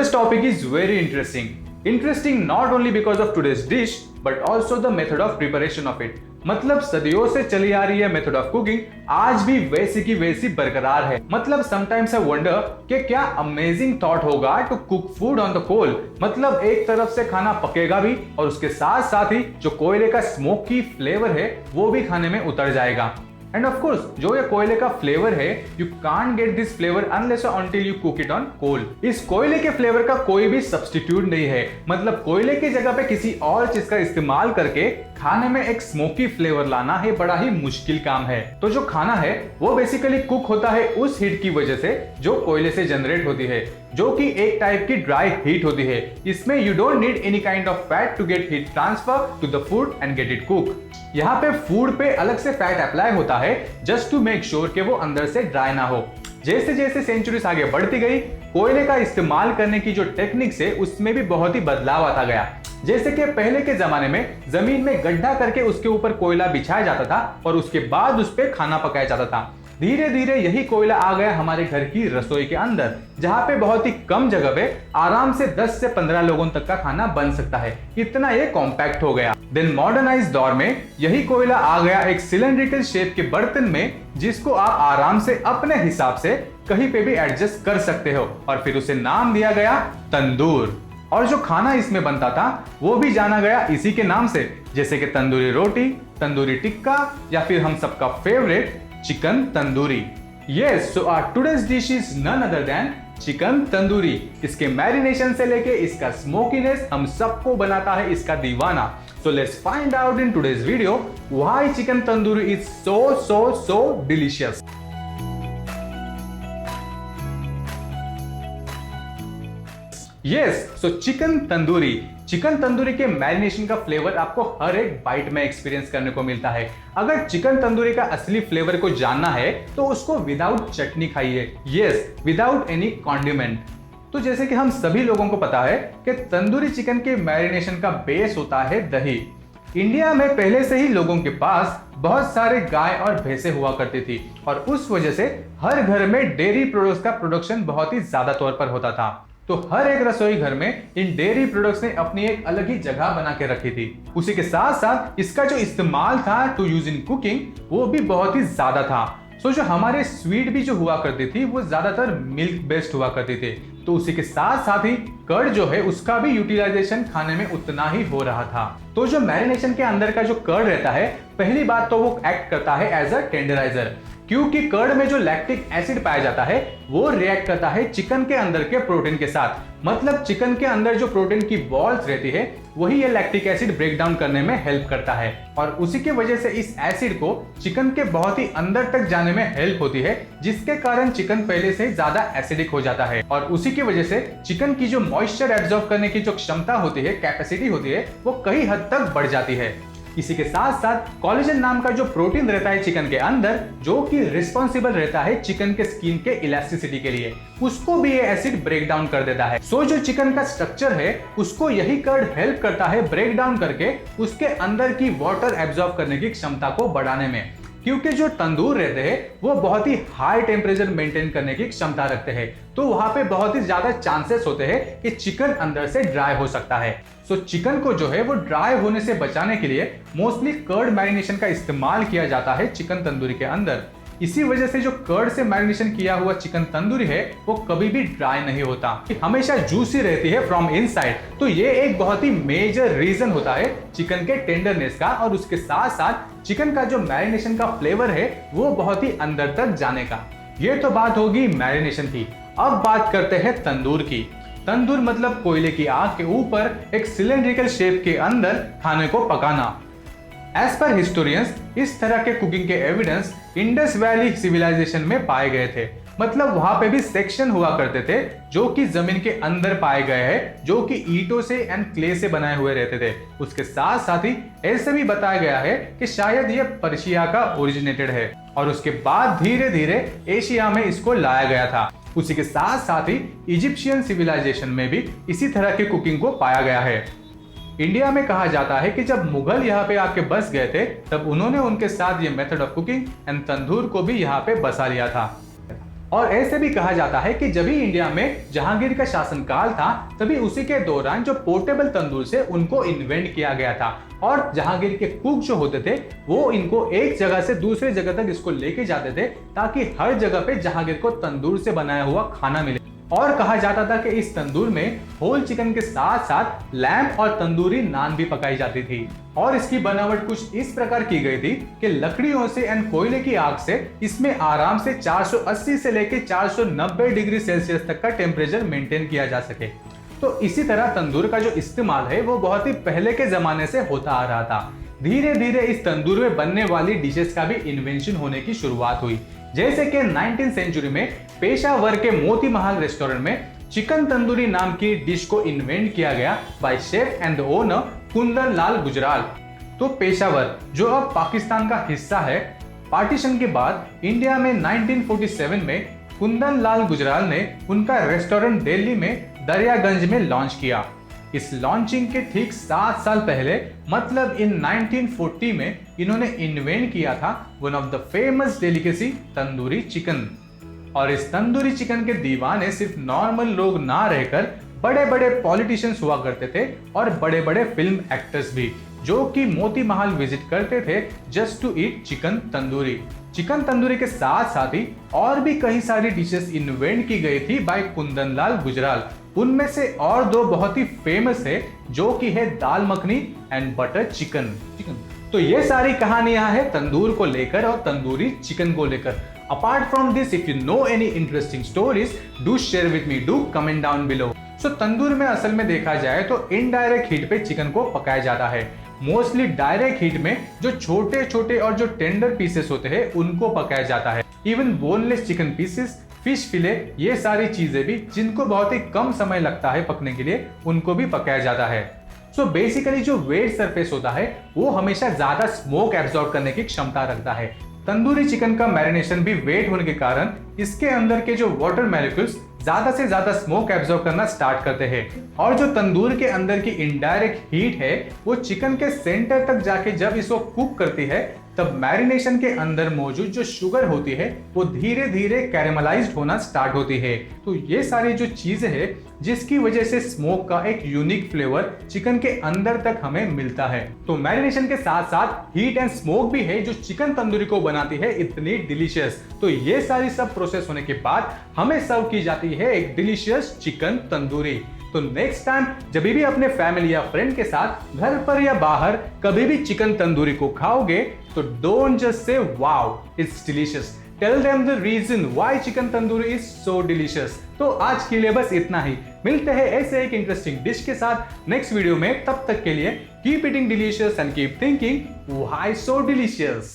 Today's topic is very interesting. Interesting not only because of today's dish, but also the method of preparation of it. मतलब सदियों से चली आ रही है method of cooking आज भी वैसी की वैसी बरकरार है। मतलब समटाइम्स आई वंडर कि क्या अमेजिंग थॉट होगा to cook food on the coal. मतलब एक तरफ से खाना पकेगा भी और उसके साथ साथ ही जो कोयले का स्मोकी फ्लेवर है वो भी खाने में उतर जाएगा। एंड ऑफ कोर्स जो ये कोयले का फ्लेवर है you can't get this flavour unless until you cook it on coal. इस कोयले के फ्लेवर का कोई भी सब्स्टिट्यूट नहीं है। मतलब कोयले की जगह पे किसी और चीज का इस्तेमाल करके खाने में एक स्मोकी फ्लेवर लाना है बड़ा ही मुश्किल काम है। तो जो खाना है वो बेसिकली कुक होता है उस हीट की वजह से जो कोयले से जनरेट होती है, जो कि एक टाइप की ड्राई हीट होती है। इसमें you don't need any kind of fat to get heat transfer to the food and get it cook. यहाँ पे फूड पे अलग से फैट अप्लाई होता है जस्ट टू मेक श्योर कि वो अंदर से ड्राई ना हो। जैसे जैसे सेंचुरीज आगे बढ़ती गई कोयले का इस्तेमाल करने की जो टेक्निक्स है उसमें भी बहुत ही बदलाव आता गया। जैसे कि पहले के जमाने में जमीन में गड्ढा करके उसके ऊपर कोयला बिछाया जाता था और उसके बाद उस पर खाना पकाया जाता था। धीरे धीरे यही कोयला आ गया हमारे घर की रसोई के अंदर, जहाँ पे बहुत ही कम जगह पे आराम से 10 से 15 लोगों तक का खाना बन सकता है। इतना ये कॉम्पैक्ट हो गया। देन मॉडर्नाइज दौर में यही कोयला आ गया एक सिलेंड्रिकल शेप के बर्तन में, जिसको आप आराम से अपने हिसाब से कहीं पे भी एडजस्ट कर सकते हो और फिर उसे नाम दिया गया तंदूर। और जो खाना इसमें बनता था वो भी जाना गया इसी के नाम से, जैसे कि तंदूरी रोटी, तंदूरी टिक्का या फिर हम सबका favourite chicken tandoori. Yes, so our today's dish is none other than chicken tandoori. इसके मैरिनेशन से लेके इसका स्मोकीनेस हम सबको बनाता है इसका दीवाना। So let's find out in today's video why chicken tandoori is so delicious. Yes, so chicken tandoori के मैरिनेशन का फ्लेवर आपको हर एक बाइट में एक्सपीरियंस करने को मिलता है। अगर चिकन तंदूरी का असली फ्लेवर को जानना है तो उसको विदाउट चटनी खाइए। Yes, without any condiment. तो जैसे कि हम सभी लोगों को पता है कि तंदूरी चिकन के मैरिनेशन का बेस होता है दही। इंडिया में पहले से ही लोगों के पास बहुत सारे गाय और भैंसें हुआ करती थी और उस वजह से हर घर में डेयरी प्रोडक्ट्स का प्रोडक्शन बहुत ही ज्यादा तौर पर होता था। तो हर एक रसोई घर में इन डेयरी प्रोडक्ट्स ने अपनी एक अलग ही जगह बना के रखी थी। उसी के साथ साथ इसका जो इस्तेमाल था टू यूज इन कुकिंग वो भी बहुत ही ज्यादा था। सो जो हमारे स्वीट भी जो हुआ करती थी वो ज्यादातर मिल्क बेस्ड हुआ करती थी। तो उसी के साथ साथ ही कर्ड जो है उसका भी यूटिलाइजेशन खाने में उतना ही हो रहा था। तो जो मैरिनेशन के अंदर का जो कर्ड रहता है पहली बात तो वो एक्ट करता है एज अ टेंडराइजर, क्योंकि कर्ड में जो लैक्टिक एसिड पाया जाता है वो रिएक्ट करता है चिकन के अंदर के प्रोटीन के साथ। मतलब चिकन के अंदर जो प्रोटीन की बॉल्स रहती है वही ये लैक्टिक एसिड ब्रेक डाउन करने में हेल्प करता है और उसी की वजह से इस एसिड को चिकन के बहुत ही अंदर तक जाने में हेल्प होती है, जिसके कारण चिकन पहले से ज्यादा एसिडिक हो जाता है और उसी की वजह से चिकन की जो मॉइस्चर एब्जॉर्ब करने की जो क्षमता होती है, कैपेसिटी होती है, वो कई हद तक बढ़ जाती है। इसी के साथ साथ कोलेजन नाम का जो प्रोटीन रहता है चिकन के अंदर, जो कि रिस्पॉन्सिबल रहता है चिकन के स्किन के इलास्टिसिटी के लिए, उसको भी ये एसिड ब्रेक डाउन कर देता है। सो जो चिकन का स्ट्रक्चर है उसको यही कर्ड हेल्प करता है ब्रेक डाउन करके उसके अंदर की वाटर एब्जॉर्ब करने की क्षमता को बढ़ाने में। क्योंकि जो तंदूर रहते हैं वो बहुत ही हाई टेम्परेचर मेंटेन करने की क्षमता रखते हैं, तो वहां पे बहुत ही ज्यादा चांसेस होते हैं कि चिकन अंदर से ड्राई हो सकता है। सो चिकन को जो है वो ड्राई होने से बचाने के लिए मोस्टली कर्ड मैरिनेशन का इस्तेमाल किया जाता है चिकन तंदूरी के अंदर। इसी वजह से जो कर्ड से मैरिनेशन किया हुआ चिकन तंदूरी है वो कभी भी ड्राई नहीं होता, हमेशा जूसी रहती है फ्रॉम इनसाइड। तो ये एक बहुत ही मेजर रीजन होता है चिकन के टेंडरनेस का और उसके साथ साथ चिकन का जो मैरिनेशन का फ्लेवर है वो बहुत ही अंदर तक जाने का। ये तो बात होगी मैरिनेशन की। अब बात करते हैं तंदूर की। तंदूर मतलब कोयले की आग के ऊपर एक सिलेंड्रिकल शेप के अंदर खाने को पकाना। एज पर हिस्टोरियंस इस तरह के कुकिंग के एविडेंस इंडस वैली सिविलाइजेशन में पाए गए थे। मतलब वहां पे भी सेक्शन हुआ करते थे जो कि जमीन के अंदर पाए गए हैं, जो कि ईंटों से एंड क्ले से बनाए हुए रहते थे। उसके साथ साथ ही ऐसे भी बताया गया है कि शायद ये पर्शिया का ओरिजिनेटेड है और उसके बाद धीरे धीरे एशिया में इसको लाया गया था। उसी के साथ साथ ही इजिप्शियन सिविलाइजेशन में भी इसी तरह की कुकिंग को पाया गया है। इंडिया में कहा जाता है कि जब मुगल यहाँ पे आके बस गए थे तब उन्होंने उनके साथ ये मेथड ऑफ कुकिंग एंड तंदूर को भी यहाँ पे बसा लिया था। और ऐसे भी कहा जाता है कि जब भी इंडिया में जहांगीर का शासनकाल था तभी उसी के दौरान जो पोर्टेबल तंदूर से उनको इन्वेंट किया गया था और जहांगीर के कुक जो होते थे वो इनको एक जगह से दूसरे जगह तक इसको लेके जाते थे ताकि हर जगह पे जहांगीर को तंदूर से बनाया हुआ खाना मिले। और कहा जाता था कि इस तंदूर में होल चिकन के साथ साथ लैम्प और तंदूरी नान भी पकाई जाती थी और इसकी बनावट कुछ इस प्रकार की गई थी कि लकड़ियों से एंड कोयले की आग से इसमें आराम से 480 से लेकर 490 डिग्री सेल्सियस तक का टेम्परेचर मेंटेन किया जा सके। तो इसी तरह तंदूर का जो इस्तेमाल है वो बहुत ही पहले के जमाने से होता आ रहा था। धीरे धीरे इस तंदूर में बनने वाली डिशेस का भी इन्वेंशन होने की शुरुआत हुई, जैसे कि 19th सेंचुरी में पेशावर के मोती महल रेस्टोरेंट में चिकन तंदूरी नाम की डिश को इन्वेंट किया गया by chef and the owner Kundan Lal Gujral. तो पेशावर जो अब पाकिस्तान का हिस्सा है, पार्टीशन के बाद इंडिया में 1947 में कुंदन लाल गुजराल ने उनका रेस्टोरेंट दिल्ली में दरियागंज में लॉन्च किया। इस लॉन्चिंग के ठीक 7 साल पहले मतलब इन 1940 में इन्होंने इन्वेंट किया था one of the famous delicacy tandoori chicken. और इस तंदूरी चिकन के दीवाने सिर्फ नॉर्मल लोग ना रहकर बड़े बड़े पॉलिटिशियंस हुआ करते थे और बड़े बड़े फिल्म एक्टर्स भी, जो कि मोती महल विजिट करते थे just to eat chicken tandoori. Chicken tandoori के साथ साथ ही और भी कई सारी डिशेस इन्वेंट की गई थी बाय कुंदन लाल गुजराल। उनमें से और 2 बहुत ही फेमस है, जो कि है दाल मखनी एंड बटर चिकन। तो ये सारी कहानियां हैं तंदूर को लेकर और तंदूरी चिकन को लेकर। Apart from this, if you know any interesting stories, do share with me, do comment down below. So tandoor में असल में देखा जाए तो इनडायरेक्ट हीट पे चिकन को पकाया जाता है। मोस्टली डायरेक्ट हीट में जो छोटे छोटे और जो टेंडर पीसेस होते हैं उनको पकाया जाता है। Even boneless chicken pieces, fish fillet, ये सारी चीजें भी जिनको बहुत ही कम समय लगता है पकने के लिए, उनको भी पकाया जाता है। सो बेसिकली जो वेट सरफेस होता है वो हमेशा ज्यादा स्मोक एब्जॉर्ब करने की क्षमता रखता है। तंदूरी चिकन का मैरिनेशन भी वेट होने के कारण इसके अंदर के जो वाटर मॉलिक्यूल्स ज्यादा से ज्यादा स्मोक एब्जॉर्ब करना स्टार्ट करते हैं और जो तंदूर के अंदर की इनडायरेक्ट हीट है वो चिकन के सेंटर तक जाके जब इसको कुक करती है तब मैरिनेशन के अंदर मौजूद जो शुगर होती है वो धीरे धीरे कैरेमलाइज्ड होना स्टार्ट होती है। तो ये सारी जो चीजें हैं जिसकी वजह से स्मोक का एक यूनिक फ्लेवर चिकन के अंदर तक हमें मिलता है। तो मैरिनेशन के साथ साथ हीट एंड स्मोक भी है जो चिकन तंदूरी को बनाती है इतनी डिलीशियस। तो ये सारी सब प्रोसेस होने के बाद हमें सर्व की जाती है एक डिलीशियस चिकन तंदूरी। तो नेक्स्ट टाइम जब भी अपने फैमिली या फ्रेंड के साथ घर पर या बाहर कभी भी चिकन तंदूरी को खाओगे तो don't just say wow it's delicious, tell them the reason why chicken tandoori is so delicious. तो आज के लिए बस इतना ही, मिलते हैं ऐसे एक इंटरेस्टिंग डिश के साथ नेक्स्ट वीडियो में। तब तक के लिए keep eating delicious and keep thinking why so delicious.